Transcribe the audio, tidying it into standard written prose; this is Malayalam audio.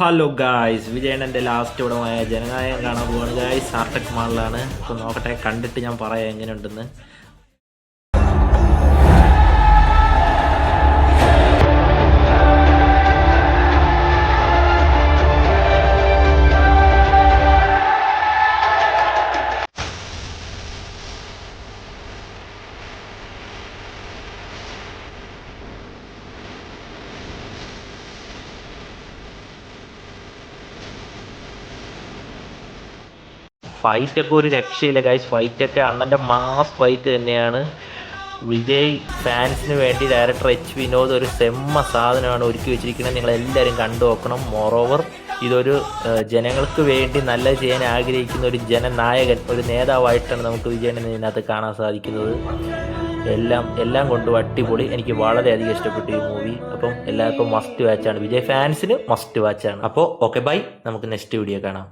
ഹലോ ഗായ്സ്, വിജയണ്ണൻ്റെ ലാസ്റ്റ് പടമായ ജനനായകൻ കാണാൻ പോവാണ് ഗായ്സ്. സാർട്ടക് മാളിലാണ്. അപ്പോൾ നോക്കട്ടെ, കണ്ടിട്ട് ഞാൻ പറയാം എങ്ങനെയുണ്ടെന്ന്. ഫൈറ്റൊക്കെ ഒരു രക്ഷയില്ല ഗൈസ്. ഫൈറ്റൊക്കെ അണ്ണൻ്റെ മാസ് ഫൈറ്റ് തന്നെയാണ്. വിജയ് ഫാൻസിന് വേണ്ടി ഡയറക്ടർ എച്ച് വിനോദ് ഒരു സെമ്മ സാധനമാണ് ഒരുക്കി വെച്ചിരിക്കുന്നത്. നിങ്ങളെല്ലാവരും കണ്ടു നോക്കണം. മോറോവർ ഇതൊരു ജനങ്ങൾക്ക് വേണ്ടി നല്ലത് ചെയ്യാൻ ആഗ്രഹിക്കുന്ന ഒരു ജനനായകൻ, ഒരു നേതാവായിട്ടാണ് നമുക്ക് വിജയനെ ഇതിനകത്ത് കാണാൻ സാധിക്കുന്നത്. എല്ലാം കൊണ്ടും അടിപൊളി. എനിക്ക് വളരെയധികം ഇഷ്ടപ്പെട്ടു ഈ മൂവി. അപ്പം എല്ലാവർക്കും മസ്റ്റ് വാച്ചാണ്. വിജയ് ഫാൻസിന് മസ്റ്റ് വാച്ചാണ്. അപ്പോൾ ഓക്കെ, ബൈ. നമുക്ക് നെക്സ്റ്റ് വീഡിയോ കാണാം.